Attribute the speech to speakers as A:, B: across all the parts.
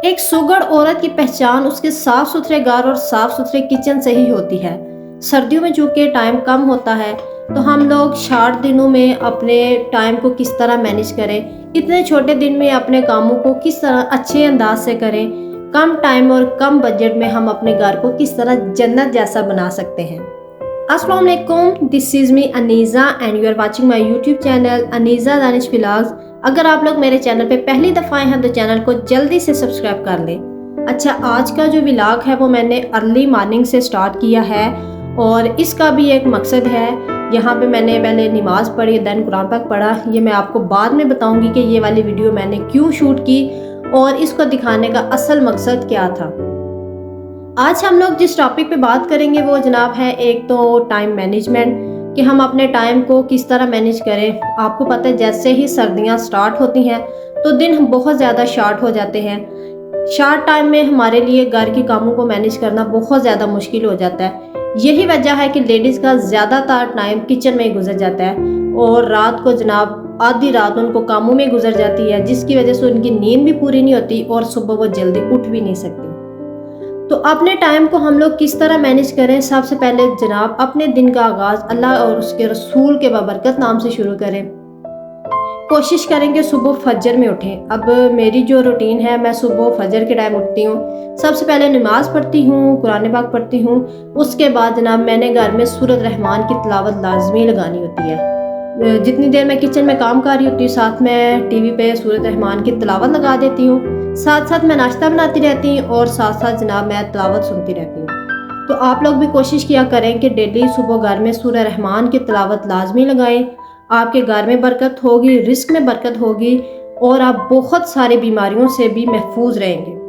A: एक सुघड़ औरत की पहचान उसके साफ सुथरे घर और साफ सुथरे किचन से ही होती है। सर्दियों में चूंकि टाइम कम होता है तो हम लोग शार्ट दिनों में अपने टाइम को किस तरह मैनेज करें, इतने छोटे दिन में अपने कामों को किस तरह अच्छे अंदाज से करें, कम टाइम और कम बजट में हम अपने घर को किस तरह जन्नत जैसा बना सकते हैं। अस्सलाम वालेकुम, this is me Aneeza and you are watching my YouTube channel Aneeza Danish vlogs. अगर आप लोग मेरे चैनल पे पहली दफ़ा आए हैं तो चैनल को जल्दी से सब्सक्राइब कर लें। अच्छा, आज का जो व्लॉग है वो मैंने अर्ली मॉर्निंग से स्टार्ट किया है और इसका भी एक मकसद है। यहाँ पे मैंने पहले नमाज़ पढ़ी, देन कुरान पाक पढ़ा। ये मैं आपको बाद में बताऊँगी कि ये वाली वीडियो मैंने क्यों शूट की और इसको दिखाने का असल मकसद क्या था। आज हम लोग जिस टॉपिक पे बात करेंगे वो जनाब है एक तो टाइम मैनेजमेंट, कि हम अपने टाइम को किस तरह मैनेज करें। आपको पता है जैसे ही सर्दियां स्टार्ट होती हैं तो दिन बहुत ज़्यादा शॉर्ट हो जाते हैं। शॉर्ट टाइम में हमारे लिए घर के कामों को मैनेज करना बहुत ज़्यादा मुश्किल हो जाता है। यही वजह है कि लेडीज़ का ज़्यादातर टाइम किचन में ही गुजर जाता है और रात को जनाब आधी रात उनको कामों में गुजर जाती है, जिसकी वजह से उनकी नींद भी पूरी नहीं होती और सुबह वो जल्दी उठ भी नहीं सकती। तो अपने टाइम को हम लोग किस तरह मैनेज करें। सबसे पहले जनाब अपने दिन का आगाज़ अल्लाह और उसके रसूल के बाबरकत नाम से शुरू करें। कोशिश करें कि सुबह फजर में उठें। अब मेरी जो रूटीन है, मैं सुबह फजर के टाइम उठती हूँ। सबसे पहले नमाज पढ़ती हूँ, कुरान पाक पढ़ती हूँ। उसके बाद जनाब मैंने घर में सूरत रहमान की तिलावत लाजमी लगानी होती है। जितनी देर मैं किचन में काम कर रही होती हूँ साथ में टीवी पे सूरत रहमान की तिलावत लगा देती हूँ। साथ साथ मैं नाश्ता बनाती रहती हूँ और साथ साथ जनाब मैं तिलावत सुनती रहती हूँ। तो आप लोग भी कोशिश किया करें कि डेली सुबह घर में सूरह रहमान की तिलावत लाजमी लगाएं। आपके घर में बरकत होगी, रिस्क में बरकत होगी और आप बहुत सारी बीमारियों से भी महफूज रहेंगे।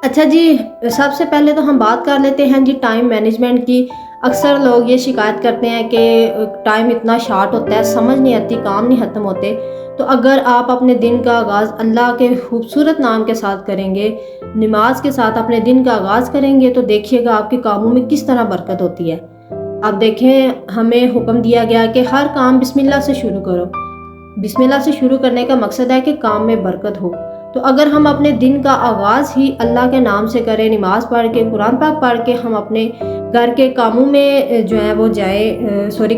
A: अच्छा जी, सबसे पहले तो हम बात कर लेते हैं जी टाइम मैनेजमेंट की। अक्सर लोग ये शिकायत करते हैं कि टाइम इतना शॉर्ट होता है, समझ नहीं आती, काम नहीं ख़त्म होते। तो अगर आप अपने दिन का आगाज़ अल्लाह के खूबसूरत नाम के साथ करेंगे, नमाज के साथ अपने दिन का आगाज़ करेंगे तो देखिएगा आपके कामों में किस तरह बरकत होती है। अब देखें, हमें हुक्म दिया गया कि हर काम बिस्मिल्लाह से शुरू करो। बिस्मिल्लाह से शुरू करने का मकसद है कि काम में बरकत हो। तो अगर हम अपने दिन का आगाज़ ही अल्लाह के नाम से करें, नमाज पढ़ के, कुरान पाक पढ़ के हम अपने घर के कामों में जो है वो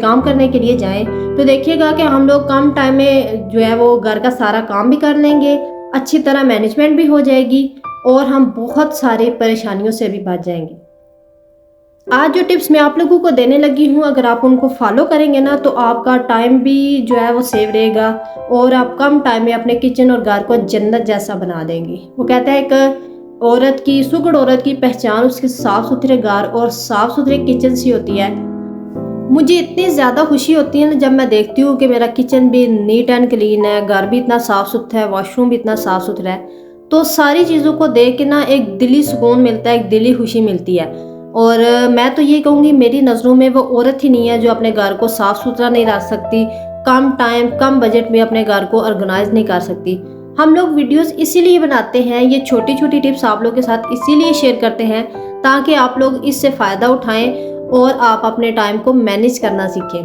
A: काम करने के लिए जाएं, तो देखिएगा कि हम लोग कम टाइम में जो है वो घर का सारा काम भी कर लेंगे, अच्छी तरह मैनेजमेंट भी हो जाएगी और हम बहुत सारी परेशानियों से भी बच जाएंगे। आज जो टिप्स मैं आप लोगों को देने लगी हूँ, अगर आप उनको फॉलो करेंगे ना तो आपका टाइम भी जो है वो सेव रहेगा और आप कम टाइम में अपने किचन और घर को जन्नत जैसा बना देंगे। वो कहते हैं एक सुघड़ औरत की पहचान उसके साफ सुथरे घर और साफ सुथरे किचन से होती है। मुझे इतनी ज़्यादा खुशी होती है ना जब मैं देखती हूँ कि मेरा किचन भी नीट एंड क्लीन है, घर भी इतना साफ़ सुथरा है, वॉशरूम भी इतना साफ़ सुथरा है। तो सारी चीज़ों को देख के ना एक दिली सुकून मिलता है, एक दिली खुशी मिलती है। और मैं तो ये कहूँगी मेरी नज़रों में वो औरत ही नहीं है जो अपने घर को साफ़ सुथरा नहीं रख सकती, कम टाइम कम बजट में अपने घर को ऑर्गेनाइज नहीं कर सकती। हम लोग वीडियोस इसीलिए बनाते हैं, ये छोटी छोटी टिप्स आप लोग के साथ इसीलिए शेयर करते हैं ताकि आप लोग इससे फ़ायदा उठाएं और आप अपने टाइम को मैनेज करना सीखें।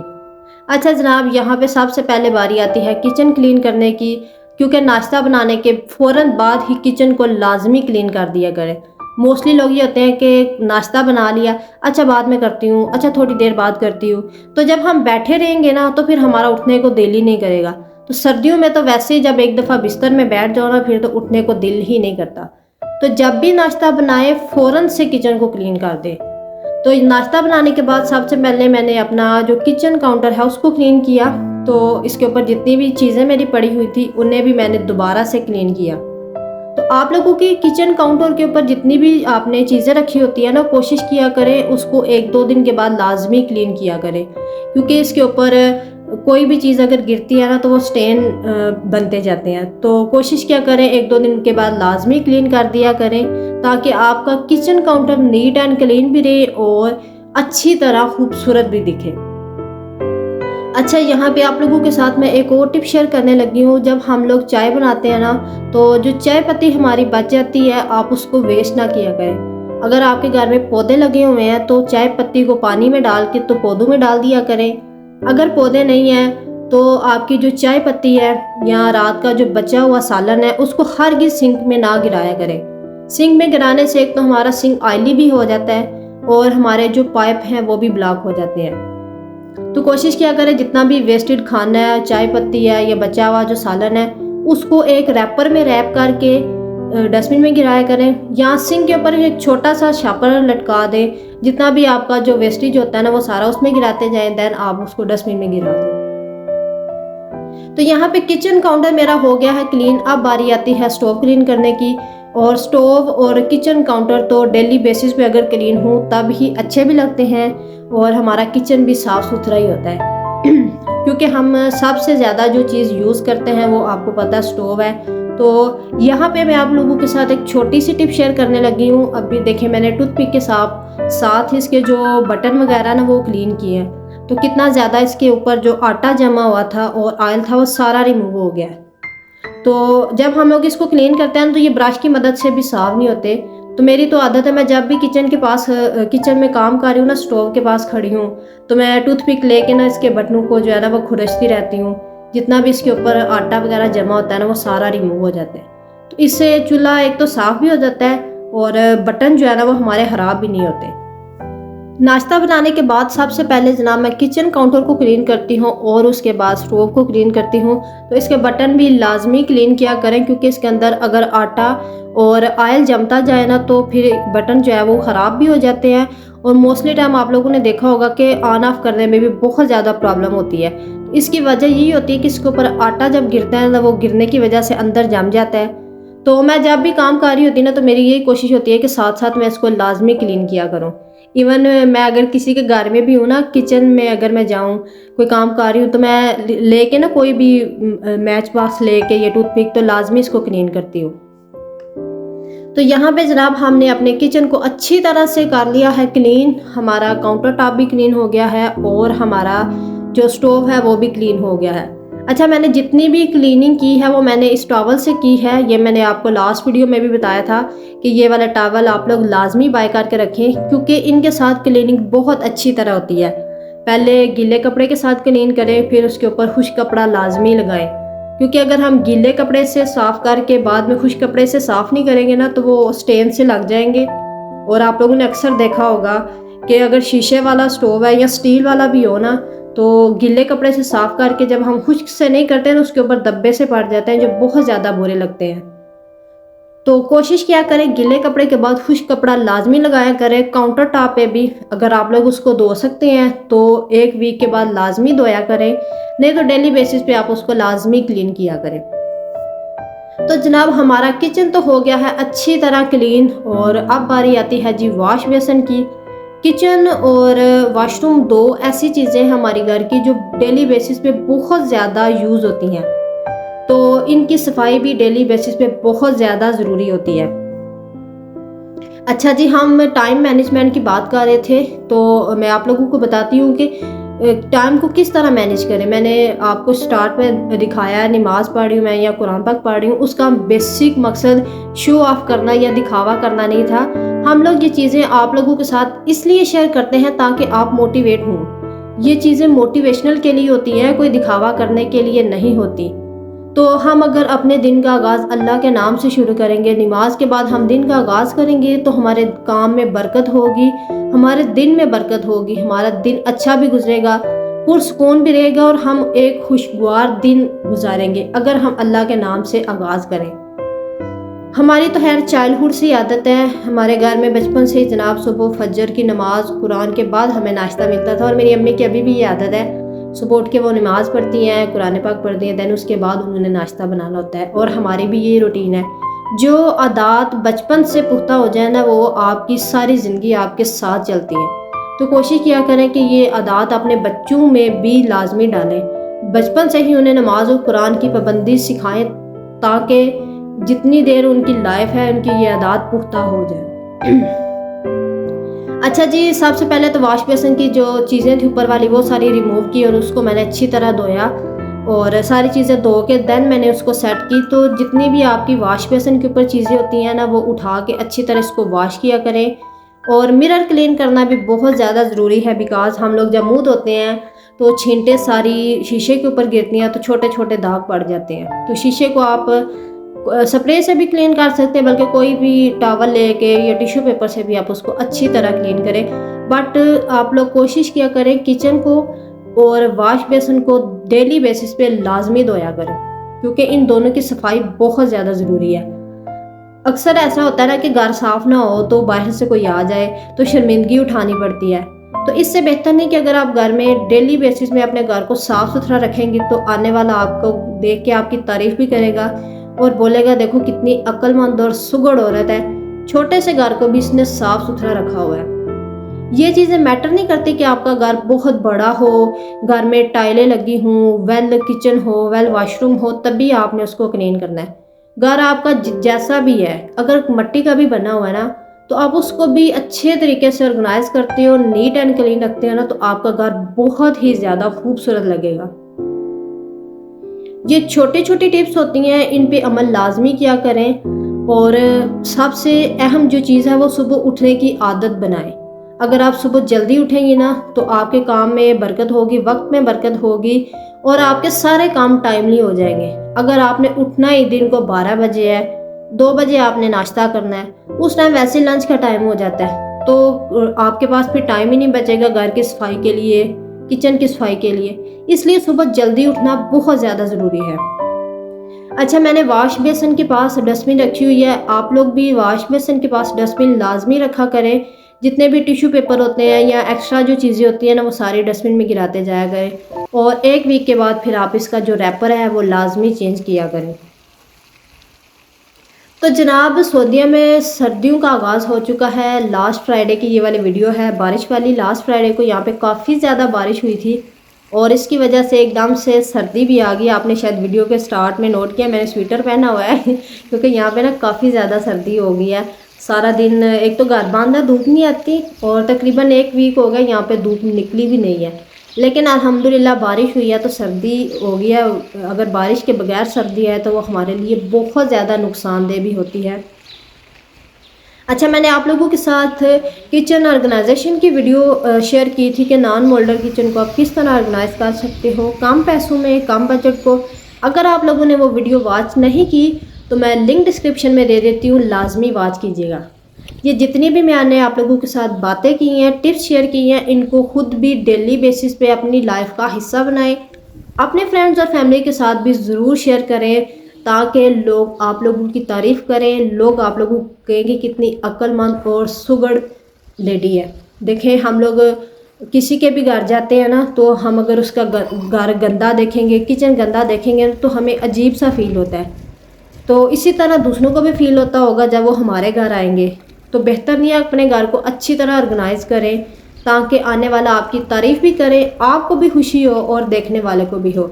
A: अच्छा जनाब, यहाँ पे सबसे पहले बारी आती है किचन क्लीन करने की, क्योंकि नाश्ता बनाने के फ़ौरन बाद ही किचन को लाजमी क्लीन कर दिया करें। मोस्टली लोग ये होते हैं कि नाश्ता बना लिया, अच्छा बाद में करती हूँ, अच्छा थोड़ी देर बाद करती हूँ। तो जब हम बैठे रहेंगे ना तो फिर हमारा उठने को दिल ही नहीं करेगा। तो सर्दियों में तो वैसे ही जब एक दफ़ा बिस्तर में बैठ जाओ ना फिर तो उठने को दिल ही नहीं करता। तो जब भी नाश्ता बनाए फ़ौरन से किचन को क्लीन कर दे। तो नाश्ता बनाने के बाद सबसे पहले मैंने अपना जो किचन काउंटर है उसको क्लीन किया। तो इसके ऊपर जितनी भी चीज़ें मेरी पड़ी हुई थी उन्हें भी मैंने दोबारा से क्लीन किया। तो आप लोगों की किचन काउंटर के ऊपर जितनी भी आपने चीज़ें रखी होती है ना, कोशिश किया करें उसको 1-2 दिन के बाद लाजमी क्लीन किया करें, क्योंकि इसके ऊपर कोई भी चीज़ अगर गिरती है ना तो वो स्टेन बनते जाते हैं। तो कोशिश किया करें 1-2 दिन के बाद लाजमी क्लीन कर दिया करें ताकि आपका kitchen counter neat and clean भी रहे और अच्छी तरह खूबसूरत भी दिखे। अच्छा, यहाँ पे आप लोगों के साथ मैं एक और टिप शेयर करने लगी हूँ। जब हम लोग चाय बनाते हैं ना तो जो चाय पत्ती हमारी बच जाती है आप उसको वेस्ट ना किया करें। अगर आपके घर में पौधे लगे हुए हैं तो चाय पत्ती को पानी में डाल के तो पौधों में डाल दिया करें। अगर पौधे नहीं हैं तो आपकी जो चाय पत्ती है या रात का जो बचा हुआ सालन है उसको हरगिज़ सिंक में ना गिराया करें। सिंक में गिराने से एक तो हमारा सिंक ऑयली भी हो जाता है और हमारे जो पाइप हैं वो भी ब्लॉक हो जाते हैं। तो कोशिश किया करें जितना भी वेस्टेड खाना है, चाय पत्ती है या बचा हुआ जो सालन है, उसको एक रैपर में रैप करके डस्टबिन में गिराया करें या सिंक के ऊपर एक छोटा सा शापर लटका दें। जितना भी आपका जो वेस्टेज होता है ना वो सारा उसमें गिराते जाएं, देन आप उसको डस्टबिन में गिरा दें। तो यहाँ पे किचन काउंटर मेरा हो गया है क्लीन। अब बारी आती है स्टोव क्लीन करने की। और स्टोव और किचन काउंटर तो डेली बेसिस पे अगर क्लीन हो तब ही अच्छे भी लगते हैं और हमारा किचन भी साफ़ सुथरा ही होता है क्योंकि हम सबसे ज़्यादा जो चीज़ यूज़ करते हैं वो आपको पता है स्टोव है। तो यहाँ पे मैं आप लोगों के साथ एक छोटी सी टिप शेयर करने लगी हूँ। अभी देखिए मैंने टूथपिक के साथ इसके जो बटन वगैरह ना वो क्लीन किए हैं, तो कितना ज़्यादा इसके ऊपर जो आटा जमा हुआ था और ऑयल था वो सारा रिमूव हो गया। तो जब हम लोग इसको क्लीन करते हैं तो ये ब्रश की मदद से भी साफ नहीं होते। तो मेरी तो आदत है, मैं जब भी किचन में काम कर रही हूँ ना, स्टोव के पास खड़ी हूँ, तो मैं टूथपिक लेके ना इसके बटनों को जो है ना वो खुरचती रहती हूँ। जितना भी इसके ऊपर आटा वगैरह जमा होता है ना वो सारा रिमूव हो जाता है। तो इससे चूल्हा एक तो साफ़ भी हो जाता है और बटन जो है ना वो हमारे ख़राब भी नहीं होते। नाश्ता बनाने के बाद सबसे पहले जनाब मैं किचन काउंटर को क्लीन करती हूँ और उसके बाद स्टोव को क्लीन करती हूँ। तो इसके बटन भी लाजमी क्लीन किया करें क्योंकि इसके अंदर अगर आटा और ऑयल जमता जाए ना तो फिर बटन जो है वो ख़राब भी हो जाते हैं। और मोस्टली टाइम आप लोगों ने देखा होगा कि ऑन ऑफ करने में भी बहुत ज़्यादा प्रॉब्लम होती है। तो इसकी वजह यही होती है कि इसके ऊपर आटा जब गिरता है ना वो गिरने की वजह से अंदर जम जाता है। तो मैं जब भी काम कर रही होती ना तो मेरी यही कोशिश होती है कि साथ साथ मैं इसको लाजमी क्लीन किया करूँ। इवन मैं अगर किसी के घर में भी हूँ ना, किचन में अगर मैं जाऊँ कोई काम कर रही हूँ तो मैं लेके ना कोई भी मैच बॉक्स लेके या टूथपिक तो लाजमी इसको क्लीन करती हूँ। तो यहाँ पे जनाब हमने अपने किचन को अच्छी तरह से कर लिया है क्लीन। हमारा काउंटर टॉप भी क्लीन हो गया है और हमारा जो स्टोव है वो भी क्लीन हो गया है। अच्छा, मैंने जितनी भी क्लीनिंग की है वो मैंने इस टॉवल से की है। ये मैंने आपको लास्ट वीडियो में भी बताया था कि ये वाला टॉवल आप लोग लाजमी बाय करके रखें क्योंकि इनके साथ क्लीनिंग बहुत अच्छी तरह होती है। पहले गीले कपड़े के साथ क्लीन करें, फिर उसके ऊपर खुश्क कपड़ा लाजमी लगाएं क्योंकि अगर हम गीले कपड़े से साफ़ करके बाद में खुश्क कपड़े से साफ़ नहीं करेंगे ना तो वो स्टेन से लग जाएंगे। और आप लोगों ने अक्सर देखा होगा कि अगर शीशे वाला स्टोव है या स्टील वाला भी हो ना तो गीले कपड़े से साफ़ करके जब हम खुश्क से नहीं करते हैं तो उसके ऊपर धब्बे से पड़ जाते हैं जो बहुत ज़्यादा बुरे लगते हैं। तो कोशिश किया करें गीले कपड़े के बाद खुश्क कपड़ा लाजमी लगाया करें। काउंटर टॉप पे भी अगर आप लोग उसको धो सकते हैं तो 1 वीक के बाद लाजमी धोया करें, नहीं तो डेली बेसिस पे आप उसको लाजमी क्लीन किया करें। तो जनाब हमारा किचन तो हो गया है अच्छी तरह क्लीन और अब बारी आती है जी वॉश बेसन की। किचन और वॉशरूम दो ऐसी चीज़ें हैं हमारी घर की जो डेली बेसिस पे बहुत ज़्यादा यूज़ होती हैं, तो इनकी सफाई भी डेली बेसिस पे बहुत ज़्यादा ज़रूरी होती है। अच्छा जी, हम टाइम मैनेजमेंट की बात कर रहे थे तो मैं आप लोगों को बताती हूँ कि टाइम को किस तरह मैनेज करें। मैंने आपको स्टार्ट में दिखाया है, नमाज़ पढ़ रही हूँ मैं या कुरान पाक पढ़ रही हूँ, उसका बेसिक मकसद शो ऑफ करना या दिखावा करना नहीं था। हम लोग ये चीज़ें आप लोगों के साथ इसलिए शेयर करते हैं ताकि आप मोटिवेट हों। ये चीज़ें मोटिवेशनल के लिए होती हैं, कोई दिखावा करने के लिए नहीं होती। तो हम अगर अपने दिन का आगाज़ अल्लाह के नाम से शुरू करेंगे, नमाज के बाद हम दिन का आगाज़ करेंगे तो हमारे काम में बरकत होगी, हमारे दिन में बरकत होगी, हमारा दिन अच्छा भी गुजरेगा, पुरसुकून भी रहेगा और हम एक खुशगवार दिन गुजारेंगे अगर हम अल्लाह के नाम से आगाज़ करें। हमारी तो खैर चाइल्डहुड से आदत है, हमारे घर में बचपन से ही जनाब सुबह फजर की नमाज कुरान के बाद हमें नाश्ता मिलता था और मेरी अम्मी की अभी भी ये आदत है सुबह उठ के वो नमाज़ पढ़ती हैं, कुरान पाक पढ़ती हैं, दैन उसके बाद उन्होंने नाश्ता बनाना होता है और हमारी भी ये रूटीन है। जो आदत बचपन से पुख्ता हो जाए ना वो आपकी सारी ज़िंदगी आपके साथ चलती है। तो कोशिश किया करें कि ये आदत अपने बच्चों में भी लाजमी डालें, बचपन से ही उन्हें नमाज और कुरान की पाबंदी सिखाएं ताकि जितनी देर उनकी लाइफ है उनकी ये आदत पुख्ता हो जाए। अच्छा जी, सबसे पहले तो वॉश बेसन की जो चीज़ें थी ऊपर वाली वो सारी रिमूव की और उसको मैंने अच्छी तरह धोया और सारी चीज़ें धो के देन मैंने उसको सेट की। तो जितनी भी आपकी वॉश बेसन के ऊपर चीज़ें होती हैं ना वो उठा के अच्छी तरह इसको वॉश किया करें। और मिरर क्लीन करना भी बहुत ज़्यादा ज़रूरी है बिकॉज़ हम लोग जब मुँह धोते हैं तो छींटे सारी शीशे के ऊपर गिरती हैं तो छोटे छोटे दाग पड़ जाते हैं। तो शीशे को आप स्प्रे से भी क्लीन कर सकते हैं, बल्कि कोई भी टॉवल लेके या टिश्यू पेपर से भी आप उसको अच्छी तरह क्लीन करें। बट आप लोग कोशिश किया करें किचन को और वॉश बेसिन को डेली बेसिस पे लाजमी धोया करें, क्योंकि इन दोनों की सफाई बहुत ज़्यादा ज़रूरी है। अक्सर ऐसा होता है ना कि घर साफ ना हो तो बाहर से कोई आ जाए तो शर्मिंदगी उठानी पड़ती है। तो इससे बेहतर नहीं कि अगर आप घर में डेली बेसिस में अपने घर को साफ सुथरा रखेंगे तो आने वाला आपको देख के आपकी तारीफ भी करेगा और बोलेगा देखो कितनी अक्लमंद और सुगड़ औरत है, छोटे से घर को भी इसने साफ सुथरा रखा हुआ है। ये चीज़ें मैटर नहीं करती कि आपका घर बहुत बड़ा हो, घर में टाइलें लगी हों, वेल किचन हो, वेल वॉशरूम हो, तभी आपने उसको क्लीन करना है। घर आपका जैसा भी है, अगर मिट्टी का भी बना हुआ है ना, तो आप उसको भी अच्छे तरीके से ऑर्गेनाइज करते हो, नीट एंड क्लीन रखते हो ना, तो आपका घर बहुत ही ज़्यादा खूबसूरत लगेगा। ये छोटी छोटी टिप्स होती हैं, इन पे अमल लाजमी किया करें। और सबसे अहम जो चीज़ है वो सुबह उठने की आदत बनाएं। अगर आप सुबह जल्दी उठेंगी ना तो आपके काम में बरकत होगी, वक्त में बरकत होगी और आपके सारे काम टाइमली हो जाएंगे। अगर आपने उठना ही दिन को 12 बजे है, 2 बजे आपने नाश्ता करना है, उस टाइम वैसे लंच का टाइम हो जाता है, तो आपके पास फिर टाइम ही नहीं बचेगा घर की सफाई के लिए, किचन की सफाई के लिए। इसलिए सुबह जल्दी उठना बहुत ज़्यादा ज़रूरी है। अच्छा, मैंने वॉश बेसिन के पास डस्टबिन रखी हुई है, आप लोग भी वॉश बेसिन के पास डस्टबिन लाजमी रखा करें। जितने भी टिश्यू पेपर होते हैं या एक्स्ट्रा जो चीज़ें होती हैं ना, वो सारी डस्टबिन में गिराते जाया करें और 1 वीक के बाद फिर आप इसका जो रैपर है वो लाजमी चेंज किया करें। तो जनाब, सऊदीया में सर्दियों का आगाज़ हो चुका है। लास्ट फ्राइडे की ये वाली वीडियो है, बारिश वाली। लास्ट फ्राइडे को यहाँ पे काफ़ी ज़्यादा बारिश हुई थी और इसकी वजह से एकदम से सर्दी भी आ गई। आपने शायद वीडियो के स्टार्ट में नोट किया, मैंने स्वेटर पहना हुआ है क्योंकि यहाँ पे ना काफ़ी ज़्यादा सर्दी हो गई है। सारा दिन एक तो घर बांधा, धूप नहीं आती और तकरीबन 1 वीक हो गया यहाँ पे धूप निकली भी नहीं है। लेकिन अल्हम्दुलिल्लाह बारिश हुई है तो सर्दी हो गई है। अगर बारिश के बगैर सर्दी है तो वो हमारे लिए बहुत ज़्यादा नुकसानदेह भी होती है। अच्छा, मैंने आप लोगों के साथ किचन ऑर्गेनाइजेशन की वीडियो शेयर की थी कि नॉन मोल्डर किचन को आप किस तरह ऑर्गेनाइज कर सकते हो कम पैसों में, कम बजट को। अगर आप लोगों ने वो वीडियो वॉच नहीं की तो मैं लिंक डिस्क्रिप्शन में दे देती हूँ, लाजमी वॉच कीजिएगा। ये जितनी भी मैंने आप लोगों के साथ बातें की हैं, टिप्स शेयर की हैं, इनको खुद भी डेली बेसिस पे अपनी लाइफ का हिस्सा बनाएं। अपने फ्रेंड्स और फैमिली के साथ भी ज़रूर शेयर करें ताकि लोग आप लोगों की तारीफ़ करें, लोग आप लोगों को कहेंगे कितनी अक्लमंद और सुगड़ लेडी है। देखें, हम लोग किसी के भी घर जाते हैं ना, तो हम अगर उसका घर गंदा देखेंगे, किचन गंदा देखेंगे तो हमें अजीब सा फील होता है। तो इसी तरह दूसरों को भी फील होता होगा जब वो हमारे घर आएंगे। तो बेहतर नहीं है अपने घर को अच्छी तरह ऑर्गेनाइज करें ताकि आने वाला आपकी तारीफ़ भी करे, आपको भी खुशी हो और देखने वाले को भी हो।